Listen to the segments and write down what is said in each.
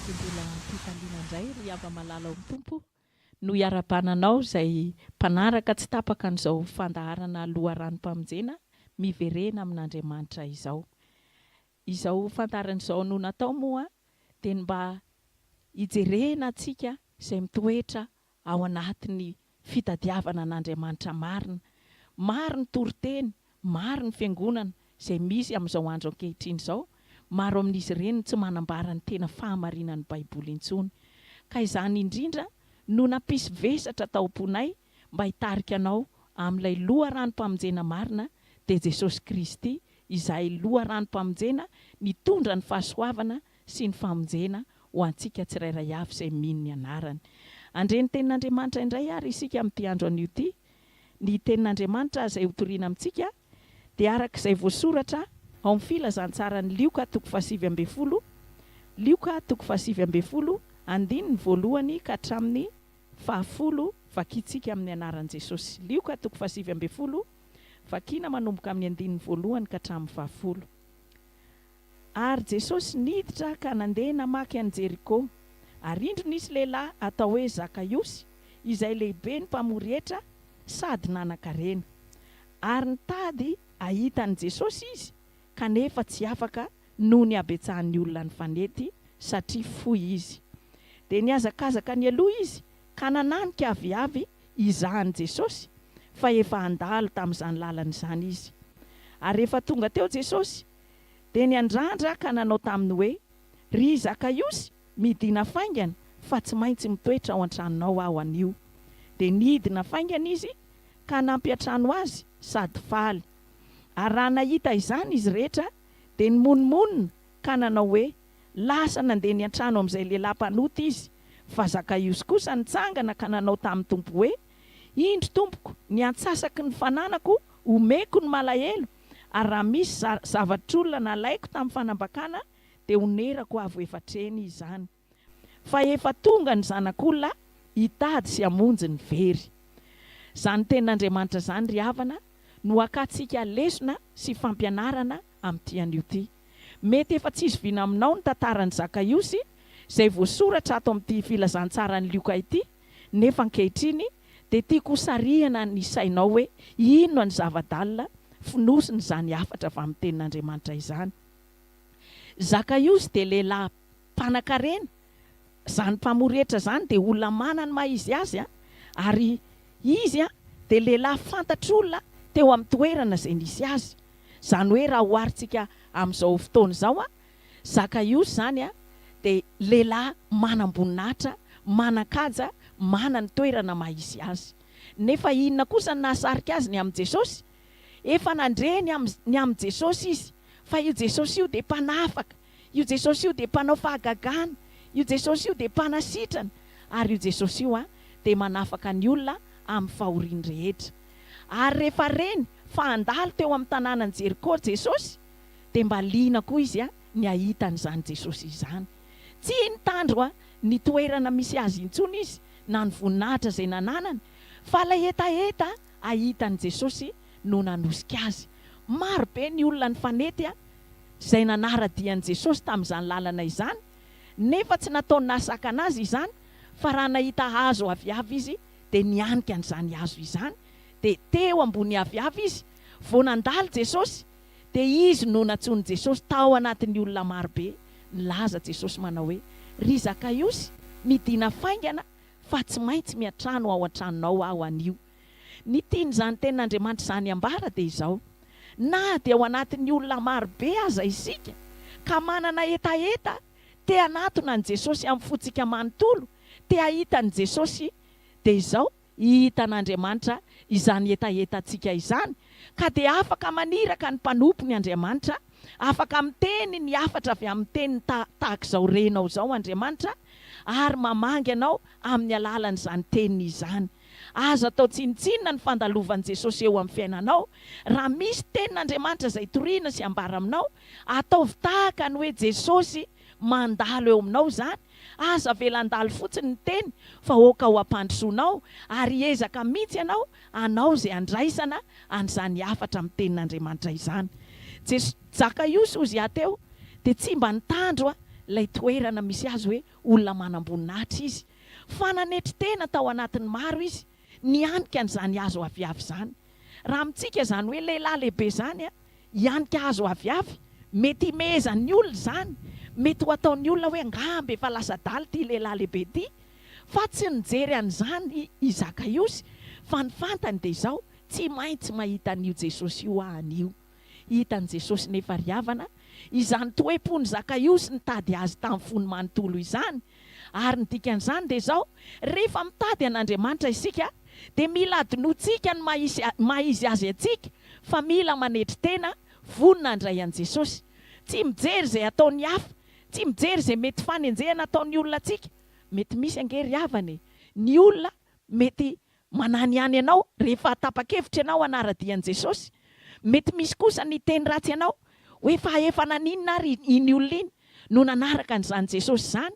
dia mbola mpitaliana indray ry ava-malala ao tompo no hiara-bananao izay mpanaraka tsy tapaka an'izao fandaharana loharanom-pamonjena miverena amin'Andriamanitra izao. Izao fandaharan'izao no natao moa dia mba hijerena antsika izay mitoetra ao anatin'ny fitadiavana an'Andriamanitra marina. Maro ny toriteny, maro ny fiangonana izay misy amin'izao andro ankehitriny izao. Maro amin'izy ireny tsy manambara ny tena fahamarinan'ny Baiboly intsony. Ka izany indrindra no nampisy vesatra tao am-ponay mba hitarika anao amin'ilay loharanom-pamonjena marina dia Jesosy Kristy, izay loharanom-pamonjena mitondra ny fahasoavana sy ny famonjena ho antsika tsirairay avy izay mino ny anarany. Andre ny tenin'Andriamanitra indray ary isika amin'ity andro anio ity. Ny tenin'Andriamanitra izay hotoriana amintsika dia arak'izay voasoratra ao amin'ny filazantsarany Lioka 7:20, Lioka 7:20, andininy voalohany ka hatramin'ny 10 vakiantsika amin'ny anaran'i Jesosy. Lioka 7:20, vakiana manomboka amin'ny andininy voalohany ka hatramin'ny 10. Ary Jesosy niditra ka nandeha namaky an'i Jeriko. Ary indro nisy lehilahy atao hoe Zakaiosy, izay lehibe ny mpamory hetra sady nanan-karena. Ary nitady ahita an'i Jesosy izy, kanefa tsy afaka noho ny habetsahan'ny olona ny fanety satria fohy izy. Dia niazakazaka ny aloha izy ka nananika aviavy izahan'i Jesosy, fa efa handalo tamin'izany lalana izany izy. Ary rehefa tonga teo Jesosy dia niandrandra ka nanao taminy hoe, ry Zakaiosy, midina faingana fa tsy maintsy mitoetra ao an-tranonao aho anio. Dia nidina faingana izy ka nampy an-trano azy sady faly. Ary raha nahita izany izy rehetra dia nimonmonina ka nanao hoe, lasa nandeha ny an-trano amin'izay lehilahy mpanoty izy. Fa Zakaiosy kosa nitsangana ka nanao tamin'ny Tompo hoe, indro Tompoko, ny antsasaky ny fananako omeko ny malahelo, ary raha misy zavatr'olona nalaiko tamin'ny fanambakana dia onerako avo efatreny izany. Fa efa tonga ny zanak'olona hitady sy hamonjy ny very. Izany tenin'Andriamanitra izany ry havana no akatsika lesona sy fampianarana amin'ity anio ity. Mety efa tsy izoviana aminao ny tantaran'i Zakaiosy izay voasoratra ato amin'ity filazantsarany Lioka ity, nefa ankehitriny dia tiako hosarihana ny sainao hoe inona ny zava-dalina fonosiny izany hafatra avy amin'ny tenin'Andriamanitra izany. Zakaiosy dia lehilahy mpanan-karena, izany mpamory hetra izany dia olona manana maha izy azy, ary izy dia lehilahy fantatr'olona teo amin'ny toerana izay nisy azy. Izany hoe raha oharitsika amin'izao fotoana izao, Zakaiosy izany dia lehilahy manam-boninahitra, manan-kaja, manana toerana maha izy azy. Nefa inona kosa ny nahasarika azy ny amin'ny Jesosy? Efa nandre ny amin'ny Jesosy izy, fa io Jesosy io dia mpanafaka, io Jesosy io dia mpanao fahagagana, io Jesosy io dia mpanasitrana, ary io Jesosy io dia manafaka ny olona amin'ny fahoriany rehetra. Ary rehefa reny fa handalo teo amin'ny tanànan'i Jeriko Jesosy, dia mba liana koa izy ny ahitan'izany Jesosy izany. Tsy nitandro ny toerana misy azy intsony izy na ny voninahitra izay nananany, fa ilay hetaheta ahitan'i Jesosy no nanosika azy. Maro be ny olona ny fanety izay nanara-dian'i Jesosy tamin'izany lalana izany, nefa tsy nataony nasaka anazy izany, fa raha nahita hazo aviavy izy dia nianika an'izany hazo izany, dia teo ambony aviavy izy. Vao nandalo Jesosy dia izy no natsoiny Jesosy tao anatin'ny olona maro be. Nilaza Jesosy manao hoe, ry Zakaiosy, midina faingana fa tsy maintsy miantrano ao an-tranonao aho anio. Ny tian'izany tenin'Andriamanitra izany ambara dia izao, na dia ao anatin'ny olona maro be aza isika ka manana hetaheta, te hanatona ny Jesosy amin'ny fotsika manontolo, te hahitan'i Jesosy, dia izao hitan'Andriamanitra izany hetaheta-tsika izany, ka dia afaka maniraka ny mpanompo Andriamanitra, afaka miteny ny hafatra avy amin'ny teny tahaka izao renao izao Andriamanitra, ary mamangy anao amin'ny alalan'izany teniny izany. Aza atao tsinitsinina ny fandalovan'i Jesosy eo amin'ny fiainanao. Raha misy tenin'Andriamanitra izay toriana sy ambara aminao, ataovy tahaka ny hoe Jesosy mandalo eo aminao izany. Aza velandalo fotsiny ny teny, fa oka ho ampandrosoanao, ary ezaka mihitsy ianao anao izay andraisana an'izany hafatra amin'ny tenin'Andriamanitra izany. Zakaiosy ozy ateo dia tsy mba nitandro ilay toerana misy azy hoe olona manamboninahitra izy. Fananetry tena tao anatin'ny maro izy, nianika an'izany azo aviavy zany. Raha amintsika zany hoe lehilahy lehibe zany a, hianika azo aviavy, mety himehezan'ny olona zany, mety ho ataon'ny olona hoe ngambe efa lasa daly ty lehilahy lehibe ty. Fa tsy nijery an'izany i Zakaiosy, fa ny fantany dia izao, tsy maintsy mahita an'io Jesosy io an'io. Hitan'i Jesosy nefa ry havana, izany toe-pony Zakaiosy nitady azy tamin'ny fony manontolo izany. Ary ny dikan'izany dia izao, rehefa mitady an'Andriamanitra isika, dia mila adinotsika ny mahizy azy atsika, fa mila manetry tena vonona andray an'i Jesosy. Tsy mijery izay ataon'ny hafa, tsy mijery izay mety fanenjehana ataon'ny olona atsika. Mety misy angery havany, ny olona mety manany ihany ianao rehefa tapa-kevitra ianao hanaradian'i Jesosy. Mety misy kosa ny teny ratsy ianao hoe fa efa naninona ary iny olona iny no nanaraka an'izany Jesosy zany.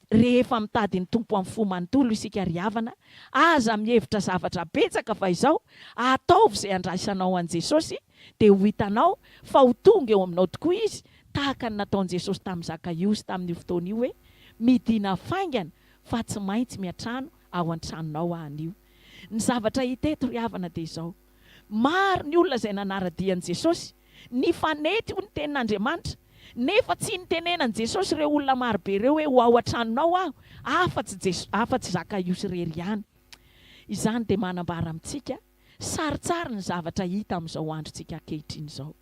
Rehefa mitady ny tompo amin'ny fo manontolo isika ry havana, aza mihevitra zavatra betsaka fa izao ataovy izay andraisanao an'i Jesosy, dia ho hitanao fa ho tonga eo aminao tokoa izy, tahaka ny nataon'i Jesosy tamin'ny Zakaiosy tamin'io fotoana io hoe midina faingana fa tsy maintsy miatrano ao an-tranonao an'io. Ny zavatra hita eto ry havana dia izao, maro ny olona izay nanaradian'i Jesosy, ny fanety ho ny tenin'Andriamanitra, nefa tsy nitenenan'i Jesosy ireo olona marobe ireo hoe ho ao an-tranonao aho, afa-tsy Zakaiosy irery ihany. Izany dia manambara amintsika saritsara ny zavatra hita amin'izao androntsika ankehitriny izao.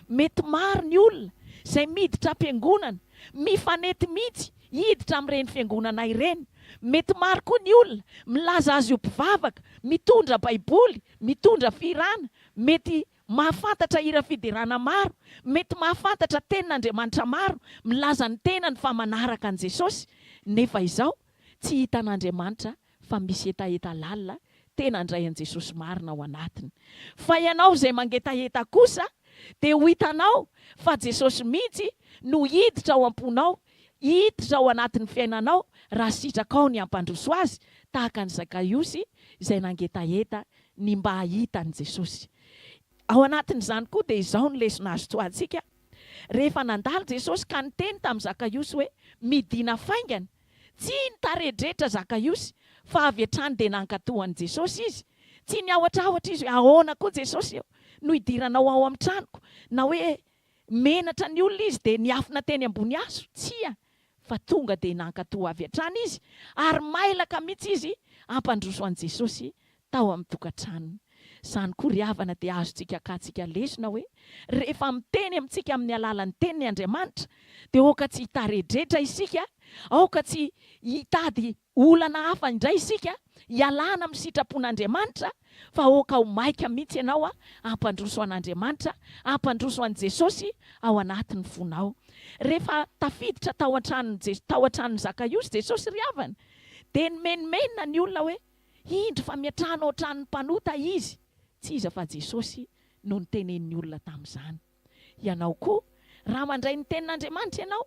Mety maro ny olona izay miditra am-piangonana, mifanety mihitsy hiditra amin'ireny fiangonana ireny. Mety maro koa ny olona milaza azy ho mpivavaka, mitondra baiboly, mitondra firana, mety mahafantatra hira fidirana maro, mety mahafantatra tenin'Andriamanitra maro, milaza ny tenany fa manaraka an'i Jesosy. Nefa izao tsy hitan'Andriamanitra fa misy etaeta lalina tena andray an'i Jesosy marina ao anatiny. Fa ianao izay mangetaheta kosa dia ho hitanao fa Jesosy mihitsy no hiditra ao am-ponao, hiditra ao anatin'ny fiainanao raha sitrakao ny ampandroso azy, tahaka ny Zakaiosy izay nangetaheta ny mba hahitan'i Jesosy. Ao anatin'izany koa dia izao ny lesona azo toadsika. Rehefa nandalo Jesosy ka niteny tamin'ny Zakaiosy hoe midina faingana, tsy nitaredretra Zakaiosy fa avy hatrany dia nankatohan'i Jesosy izy. Tsy niawatraawatra izy hoe ahoana koa Jesosy no hidiranao ao amin'ny tranoko, na hoe menatra ny olona izy dia niafina teny ambony hazo. Tsia, fa tonga dia nankatoha avy hatrany izy, ary mailaka mihitsy izy ampandroso an'i Jesosy tao amin'ny tokantranony. Izany koa ry havana dia azontsika katsika lesona hoe rehefa miteny amintsika amin'ny alalan'ny tenin'ny Andriamanitra dia aoka tsy hitaredretra isika, aoka tsy hitady olana hafa indray isika hialana amin'ny sitrapon'Andriamanitra, fa aoka ho maika mihitsy ianao ampandroso an'Andriamanitra, ampandroso an'i Jesosy ao anatin'ny fonao. Rehefa tafiditra tao an-tranon'i Zakaiosy Jesosy ry havana, dia menomenona ny olona hoe indro fa miatrano ao an-tranon'ny mpanota izy. Tsy iza fa Jesosy no nitenen'ny olona tamin'izany. Ianao koa raha mandray ny tenin'Andriamanitra ianao,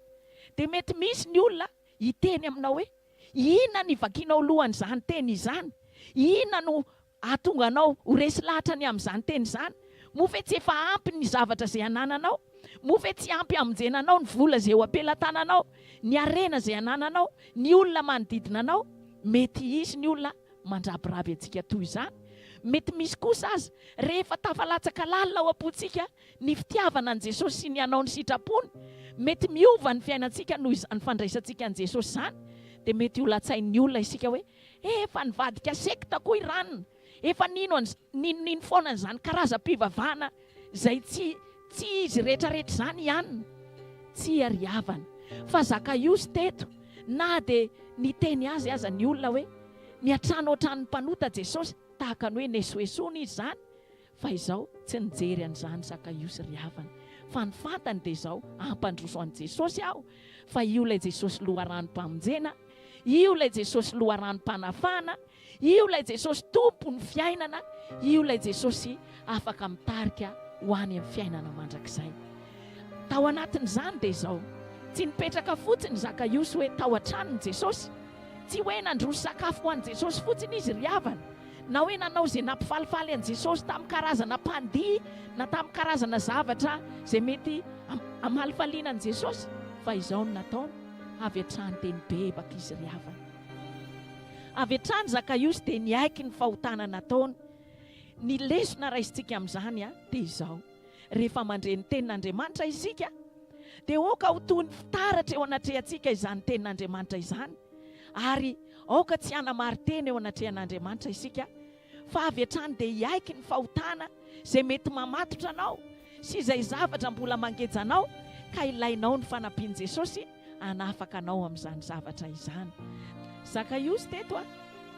dia mety misy ny olona hiteny aminao hoe inona ny vakianao lohan'izany teny izany, inona no ahatonga anao ho resy lahatra ny amin'izany teny izany, moa tsy efa ampy ny zavatra izay anananao, moa tsy ampy hamonjenanao ny vola izay ho ampelantananao, ny arena izay anananao, ny olona manodidina anao. Mety hisy ny olona mandrabiraby antsika toy izany. Mety misy kosa aza rehefa tafalatsaka lalina ao am-pontsika ny fitiavana an'i Jesosy sy ny anao ny sitrapony, mety miova ny fiainantsika noho izany fandraisantsika an'i Jesosy izany. Dia mety ho latsain'ny olona isika hoe efa nivadika sekta koa iranona, efa nino foana n'izany karazam-pivavahana izay tsy izy rehetrarehetra izany ihanina. Tsy ary havana fa Zakaiosy teto, na dia niteny azy aza ny olona hoe niatrano ao-tranon'ny mpanota Jesosy, tahaka ny hoe nesoesony izy izany, fa izao tsy nijery an'izany Zakaiosy ry havana, fa ny fantany dia izao ampandroso an'i Jesosy aho, fa io ilay Jesosy loharanom-pamonjena, io ilay Jesosy loharanom-panafana, io ilay Jesosy tompo ny fiainana, io ilay Jesosy afaka mitarika ho any amin'ny fiainana mandrakizay. Tao anatin'izany dia izao, tsy nipetraka fotsiny Zakaiosy hoe tao an-tranon'i Jesosy, tsy hoe nandroso sakafo ho an'i Jesosy fotsiny izy ry havana, na hoe nanao izay nampifalifaly an'i Jesosy tamin'ny karazana mpandihy na tamin'ny karazana zavatra izay mety hamalifaliana an'i Jesosy. fa izao no nataony avy hatrany teny bebaka izy ry havana. Avy hatrany Zakaiosy dia niaiky ny fahotana nataony. Ny lesona raisintsika amin'izany dia izao: rehefa mandre ny tenin'Andriamanitra isika dia aoka ho toy ny fitaratra eo anatrehantsika izany tenin'Andriamanitra izany, ary aoka tsy hanamary-teny eo anatrehan'Andriamanitra isika, fa avy hatrany dia hiaiky ny fahotana izay mety mamatotra anao sy izay zavatra mbola mangejanao, ka ilainao ny fanampian'i Jesosy hanafaka anao amin'izany zavatra izany. Zakaiosy teto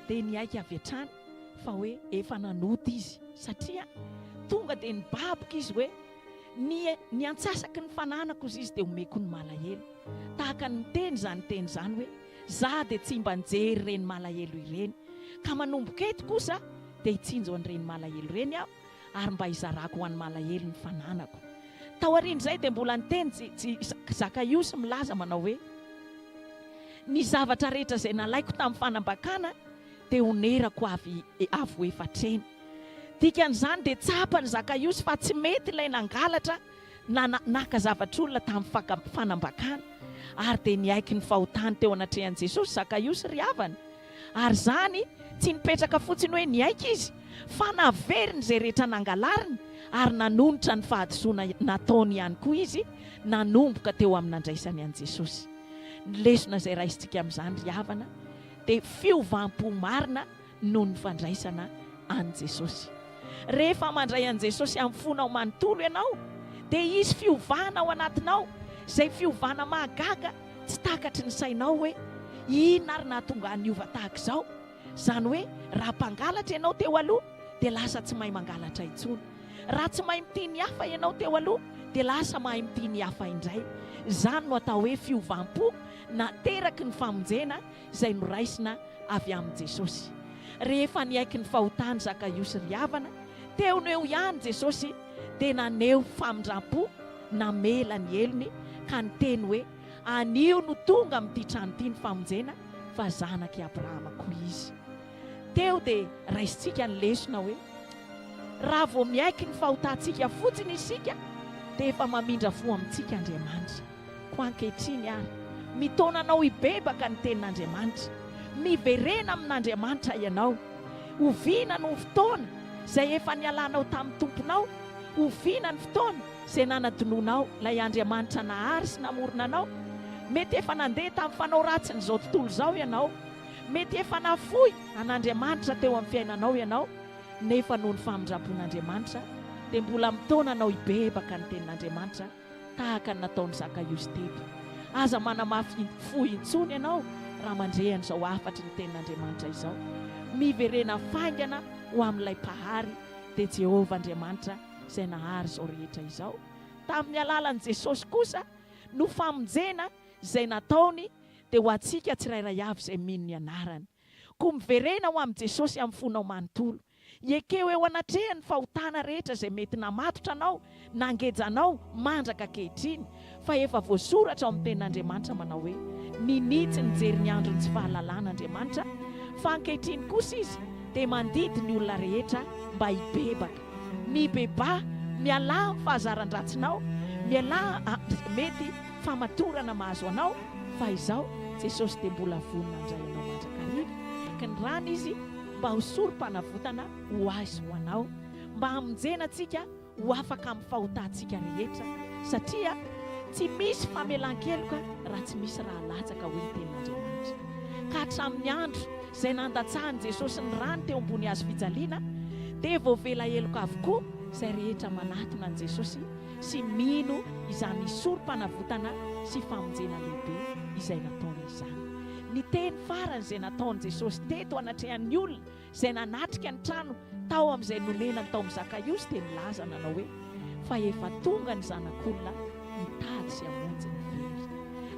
dia niaiky avy hatrany fa hoe efa nanota izy, satria tonga dia nibaboka izy hoe ny antsasaky ny fananako izy dia omeko ny malahelo, tahaka ny teny izany teny izany hoe za dia tsy mba nijery ireny malahelo ireny, ka manomboka eto kosa dia hitsinjo an'ireny malahelo ireny aho, ary mba hizarako ho an'ny malahelo ny fananako. Tao aorian'izay dia mbola niteny Zakaiosy milaza manao hoe ny zavatra rehetra izay nalaiko tamin'ny fanambakana dia onerako avy ho efatreny. Dikan'izany dia tsapany Zakaiosy fa tsy mety ilay nangalatra naka zavatr'olona tamin'ny fanambakana, ary dia niaiky ny fahotany teo anatrehan'i Jesosy Zakaiosy ry havana. Ary zany tsy nipetraka fotsiny hoe niaiky izy, fa naveriny izay rehetra nangalariny, ary nanonotra ny fahadisoana nataony ihany koa izy, nanomboka teo amin'ny andraisany an'i Jesosy. Ny lesona izay raisintsika amin'izany ry havana dia fiovam-po marina noho ny fandraisana an'i Jesosy. Rehefa mandray an'i Jesosy amin'ny fonao manontolo ianao, dia izy fiovana ao anatinao, izay fiovana mahagaga tsy takatry ny sainao hoe inona ary nahatonga niova tahaka izao. Izany hoe raha mpangalatra ianao teo aloha dia lasa tsy mahay mangalatra intsony, raha tsy mahay mity ny hafa ianao teo aloha dia lasa mahay mity ny hafa indray. Izany no atao hoe fiovampo nateraky ny famonjena izay noraisina avy amin'i Jesosy. Rehefa niaiky ny fahotany Zakaiosy ry havana, teo neo ihany Jesosy dia naneho famindram-po, namela ny elony, ka niteny hoe anio no tonga amin'ity trano ity ny famonjena, fa zanaky Abrahama koa izy. Teo dia raisintsika ny lesona hoe raha vao miaiky ny fahotantsika fotsiny isika dia efa mamindra fo amintsika Andriamanitra. Ko ankehitriny ary mitonanao hibebaka ny tenin'Andriamanitra, miverena amin'Andriamanitra ianao, oviana ny fotoana izay efa nialanao tamin'ny tomponao, oviana ny fotoana izay nanadinonao ilay Andriamanitra nahary sy namorona anao. Mety efa nandeha tamin'ny fanao ratsy n'izao tontolo izao ianao, mety efa nafoy an'Andriamanitra teo amin'ny fiainanao ianao, nefa noho ny famindrampon'Andriamanitra dia mbola mitonanao hibebaka ny tenin'Andriamanitra tahaka ny nataony Zakaiosy teto. Aza manamafy fo intsony ianao raha mandrehana izao afatry ny tenin'Andriamanitra izao, miverena faingana ho amin'ilay mpahary dia Jehovah Andriamanitra izay nahary izao rehetra izao. Tamin'ny alalan'i Jesosy kosa no famonjena izay nataony dia ho antsika tsirairay avy izay mino ny anarany. Koa miverena ho amin'i Jesosy amin'ny fonao manontolo, ekeo eo anatrehany fahotana rehetra izay mety namatotra anao, nangejanao mandraka ankehitriny, fa efa voasoratra ao amin'ny tenin'Andriamanitra manao hoe ninitsy ny jery ny andro ny tsy fahalalàn'Andriamanitra, fa ankehitriny kosa izy dia mandidy ny olona rehetra mba hibebaka, mibeba, mialà amin'ny fahazaran-dratsinao, mialà mety famatorana mahazo anao, fa izao Jesosy dia mbola vonona andray anao mandrakariva, ka ny rano izy mba ho sorom-panavotana ho azy ho anao, mba hamonjena antsika ho afaka amin'ny fahotantsika rehetra, satria tsy misy famelan-keloka raha tsy misy raha latsaka hoe ny tenin'Andriamanitra. Ka hatramin'ny andro izay nandatsahany Jesosy ny rano teo ambony hazo fijaliana, dia voavela heloka avokoa izay rehetra manatona an'i Jesosy sy mino izany sorom-panavotana sy famonjena lehibe izay nataony izany. Ny teny farany izay nataony Jesosy teto anatrehan'ny olona izay nanatrika ny trano tao amin'izay nonenany tao amin'ny Zakaiosy dia nilaza nanao hoe fa efa tonga ny zanak'olona mitady sy hamonjy ny very.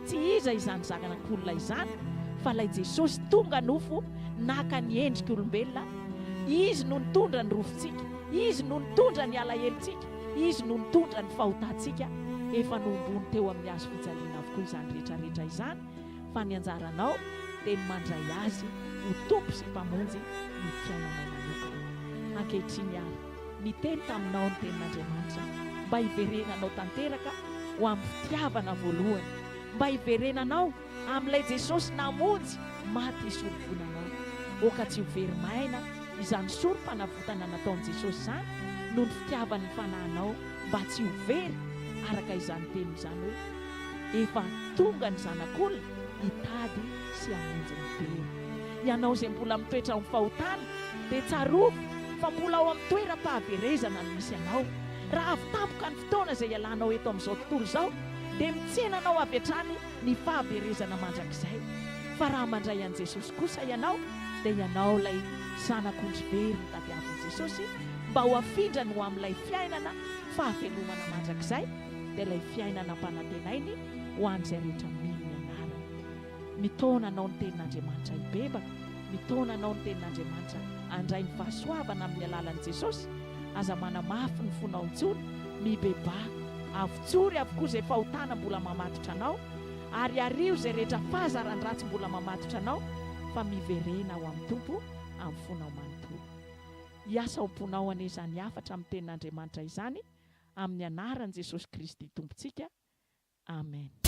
Tsy iza izany zanak'olona izany, fa ilay Jesosy tonga nofo naka ny endrika olombelona, izy no nitondra ny rofontsika, izy no nitondra ny alahelontsika, izy no nitondra ny fahotantsika, efa nombony teo amin'ny hazo fijaliana avokoa izany rehetrarehetra izany, fa ny anjaranao dia ny mandray azy ho tompo sy mpamonjy ny fiainanao manokana. Ankehitriny ary niteny taminao ny tenin'Andriamanitra mba hiverenanao tanteraka ho amin'ny fitiavana voalohany, mba hiverenanao amin'ilay Jesosy namonjy maty isorovonanao. Oka tsy ho very maina izany sorom-panavotana nataon'i Jesosy izany noho ny fitiavany fanahinao mba tsy ho very araka izany teny izany hoe efa tonga ny zanak'olona hitady sy hamonjy ny very. Ianao izay mbola mitoetra amin'ny fahotana dia tsarovy fa mbola ao amin'ny toeram-pahaverezana no misy anao. Raha avy tampoka ny fotoana izay ialanao eto amin'izao tontolo izao dia mitsenanao avy hatrany ny fahaverezana mandrakizay. Fa raha mandray an'i Jesosy kosa ianao dia ianao ilay zanak'ondry very tadiavin'i Jesosy mba ho afindra no amin'ilay fiainana fahavelomana mandrakizay dia ilay fiainana mpanantenainy ho an'izay rehetra mino ny anarana. Mitona anao ny tenin'Andriamanitra hibebaka, mitona anao ny tenin'Andriamanitra andray ny fahasoavana amin'ny alalan'i Jesosy. Aza manamafy ny fonao intsony mibeba avotsory avokoa izay fahotana mbola mamatotra anao, ary ario izay rehetra fahazaran-dratsy mbola mamatotra anao, fa miverena ao amin'ny Tompo amin'ny fonao manontolo. Hiasa ao am-ponao anie izany hafatra amin'ny tenin'Andriamanitra izany amin'ny anaran'i Jesosy Kristy Tompontsika. Amen.